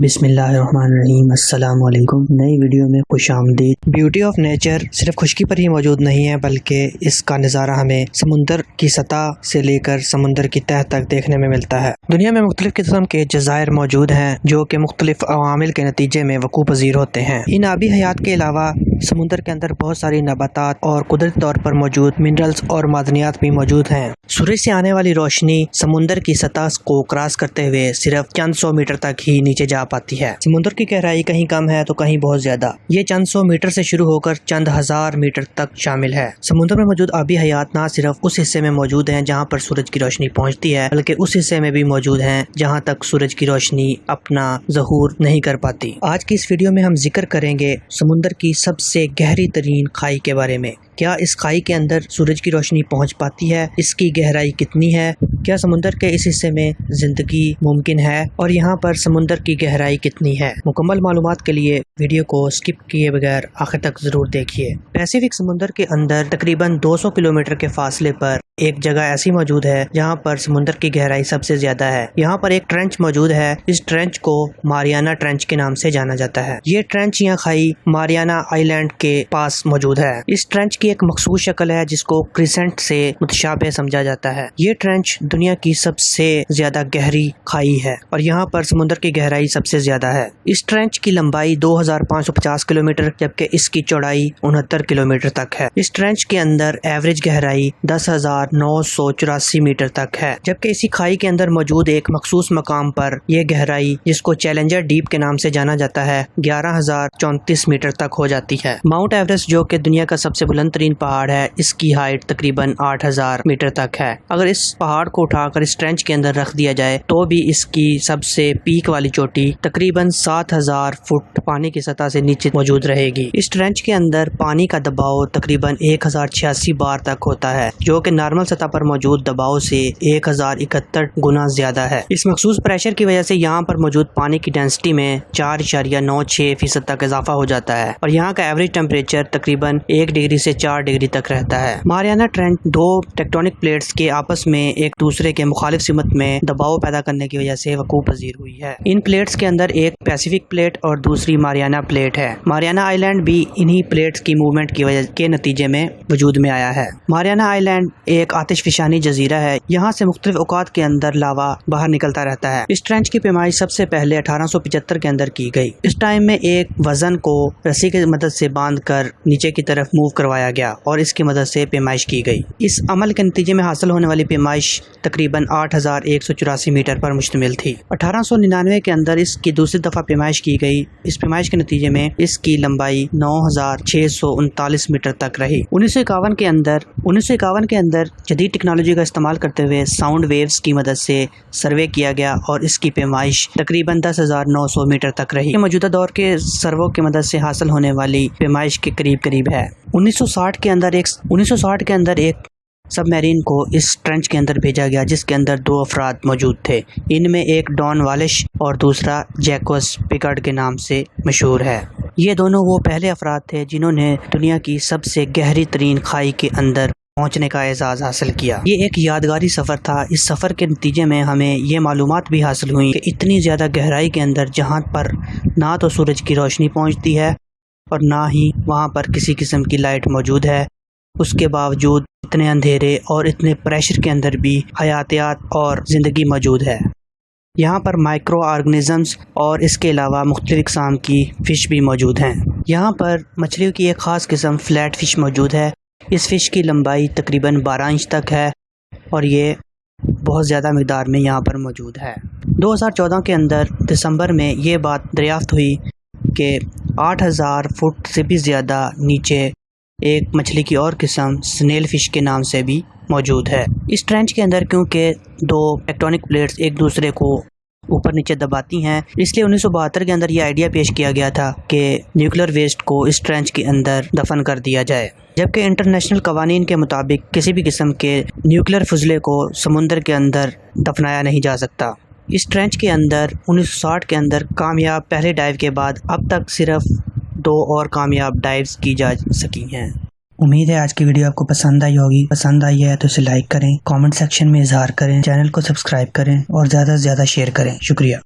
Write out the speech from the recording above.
بسم اللہ الرحمن الرحیم۔ السلام علیکم۔ نئی ویڈیو میں خوش آمدید۔ بیوٹی آف نیچر صرف خشکی پر ہی موجود نہیں ہے، بلکہ اس کا نظارہ ہمیں سمندر کی سطح سے لے کر سمندر کی تہہ تک دیکھنے میں ملتا ہے۔ دنیا میں مختلف قسم کے جزائر موجود ہیں جو کہ مختلف عوامل کے نتیجے میں وقوع پذیر ہوتے ہیں۔ ان آبی حیات کے علاوہ سمندر کے اندر بہت ساری نباتات اور قدرتی طور پر موجود منرلز اور معدنیات بھی موجود ہیں۔ سورج سے آنے والی روشنی سمندر کی سطح کو کراس کرتے ہوئے صرف چند سو میٹر تک ہی نیچے جا پاتی ہے۔ سمندر کی گہرائی کہیں کم ہے تو کہیں بہت زیادہ۔ یہ چند سو میٹر سے شروع ہو کر چند ہزار میٹر تک شامل ہے۔ سمندر میں موجود آبی حیات نہ صرف اس حصے میں موجود ہیں جہاں پر سورج کی روشنی پہنچتی ہے، بلکہ اس حصے میں بھی موجود ہیں جہاں تک سورج کی روشنی اپنا ظہور نہیں کر پاتی۔ آج کی اس ویڈیو میں ہم ذکر کریں گے سمندر کی سب سے گہری ترین کھائی کے بارے میں۔ کیا اس کھائی کے اندر سورج کی روشنی پہنچ پاتی ہے؟ اس کی گہرائی کتنی ہے؟ کیا سمندر کے اس حصے میں زندگی ممکن ہے؟ اور یہاں پر سمندر کی گہرائی کتنی ہے؟ مکمل معلومات کے لیے ویڈیو کو سکپ کیے بغیر آخر تک ضرور دیکھیے۔ پیسیفک سمندر کے اندر تقریباً 200 کلومیٹر کے فاصلے پر ایک جگہ ایسی موجود ہے جہاں پر سمندر کی گہرائی سب سے زیادہ ہے۔ یہاں پر ایک ٹرنچ موجود ہے۔ اس ٹرنچ کو ماریانا ٹرنچ کے نام سے جانا جاتا ہے۔ یہ ٹرنچ یا کھائی ماریانا آئی لینڈ کے پاس موجود ہے۔ اس ٹرنچ کی ایک مخصوص شکل ہے جس کو کریسنٹ سے متشابہ سمجھا جاتا ہے۔ یہ ٹرنچ دنیا کی سب سے زیادہ گہری کھائی ہے اور یہاں پر سمندر کی گہرائی سب سے زیادہ ہے۔ اس ٹرنچ کی لمبائی 2550 کلومیٹر جبکہ اس کی چوڑائی 69 کلومیٹر تک ہے۔ اس ٹرنچ کے اندر ایوریج گہرائی 10,984 میٹر تک ہے، جبکہ اسی کھائی کے اندر موجود ایک مخصوص مقام پر یہ گہرائی، جس کو چیلنجر ڈیپ کے نام سے جانا جاتا ہے، 11,034 میٹر تک ہو جاتی ہے۔ ماؤنٹ ایوریسٹ جو کہ دنیا کا سب سے بلند ترین پہاڑ ہے، اس کی ہائٹ تقریباً 8,000 میٹر تک ہے۔ اگر اس پہاڑ کو اٹھا کر اس ٹرنچ کے اندر رکھ دیا جائے تو بھی اس کی سب سے پیک والی چوٹی تقریباً 7,000 فٹ پانی کی سطح سے نیچے موجود رہے گی۔ اس ٹرنچ کے اندر پانی کا دباؤ تقریباً 1086 بار تک ہوتا ہے، جو کہ نارمل سطح پر موجود دباؤ سے 1071 گنا زیادہ ہے۔ اس مخصوص پریشر کی وجہ سے یہاں پر موجود پانی کی ڈینسٹی میں 4.96% تک اضافہ ہو جاتا ہے اور یہاں کا ایوریج ٹیمپریچر تقریباً 1 ڈگری سے 4 ڈگری تک رہتا ہے۔ ماریانا ٹرنچ دو ٹیکٹونک پلیٹس کے آپس میں ایک دوسرے کے مخالف سمت میں دباؤ پیدا کرنے کی وجہ سے وقوع پذیر ہوئی ہے۔ ان پلیٹس کے اندر ایک پیسیفک پلیٹ اور دوسری ماریانا پلیٹ ہے۔ ماریانا آئی لینڈ بھی انہی پلیٹس کی موومنٹ کی وجہ کے نتیجے میں وجود میں آیا ہے۔ ماریانا آئی لینڈ ایک آتش فشانی جزیرہ ہے۔ یہاں سے مختلف اوقات کے اندر لاوا باہر نکلتا رہتا ہے۔ اس ٹرنچ کی پیمائش سب سے پہلے 1875 کے اندر کی گئی۔ اس ٹائم میں ایک وزن کو رسی کی مدد سے باندھ کر نیچے کی طرف موو کروایا گیا اور اس کی مدد سے پیمائش کی گئی۔ اس عمل کے نتیجے میں حاصل ہونے والی پیمائش تقریباً 8,184 میٹر پر مشتمل تھی۔ 1899 کے اندر اس کی دوسری دفعہ پیمائش کی گئی۔ اس پیمائش کے نتیجے میں اس کی لمبائی 9,639 میٹر تک رہی۔ 1951 کے اندر جدید ٹیکنالوجی کا استعمال کرتے ہوئے ساؤنڈ ویوز کی مدد سے سروے کیا گیا اور اس کی پیمائش تقریباً 10,900 میٹر تک رہی۔ یہ موجودہ دور کے سرو کی مدد سے حاصل ہونے والی پیمائش کے قریب ہے۔ 1960 کے اندر ایک سب میرین کو اس ٹرنچ کے اندر بھیجا گیا جس کے اندر 2 افراد موجود تھے۔ ان میں ایک ڈان والش اور دوسرا جیکوس پیکارڈ کے نام سے مشہور ہے۔ یہ دونوں وہ پہلے افراد تھے جنہوں نے دنیا کی سب سے گہری ترین کھائی کے اندر پہنچنے کا اعزاز حاصل کیا۔ یہ ایک یادگاری سفر تھا۔ اس سفر کے نتیجے میں ہمیں یہ معلومات بھی حاصل ہوئی کہ اتنی زیادہ گہرائی کے اندر جہاں پر نہ تو سورج کی روشنی پہنچتی ہے اور نہ ہی وہاں پر کسی قسم کی لائٹ موجود ہے، اس کے باوجود اتنے اندھیرے اور اتنے پریشر کے اندر بھی حیاتیات اور زندگی موجود ہے۔ یہاں پر مائکرو آرگنزمز اور اس کے علاوہ مختلف اقسام کی فش بھی موجود ہیں۔ یہاں پر مچھلیوں کی ایک خاص قسم فلیٹ فش موجود ہے۔ اس فش کی لمبائی تقریباً 12 انچ تک ہے اور یہ بہت زیادہ مقدار میں یہاں پر موجود ہے۔ 2014 کے اندر دسمبر میں یہ بات دریافت ہوئی کہ 8,000 فٹ سے بھی زیادہ نیچے ایک مچھلی کی اور قسم سنیل فش کے نام سے بھی موجود ہے۔ اس ٹرنچ کے اندر کیونکہ 2 ٹیکٹونک پلیٹس ایک دوسرے کو اوپر نیچے دباتی ہیں، اس لیے 1972 کے اندر یہ آئیڈیا پیش کیا گیا تھا کہ نیوکلیر ویسٹ کو اس ٹرنچ کے اندر دفن کر دیا جائے، جبکہ انٹرنیشنل قوانین کے مطابق کسی بھی قسم کے نیوکلیر فضلے کو سمندر کے اندر دفنایا نہیں جا سکتا۔ اس ٹرنچ کے اندر 1960 کے اندر کامیاب پہلے ڈائیو کے بعد اب تک صرف 2 اور کامیاب ڈائیوز کی جا سکی ہیں۔ امید ہے آج کی ویڈیو آپ کو پسند آئی ہوگی۔ پسند آئی ہے تو اسے لائک کریں، کامنٹ سیکشن میں اظہار کریں، چینل کو سبسکرائب کریں اور زیادہ سے زیادہ شیئر کریں۔ شکریہ۔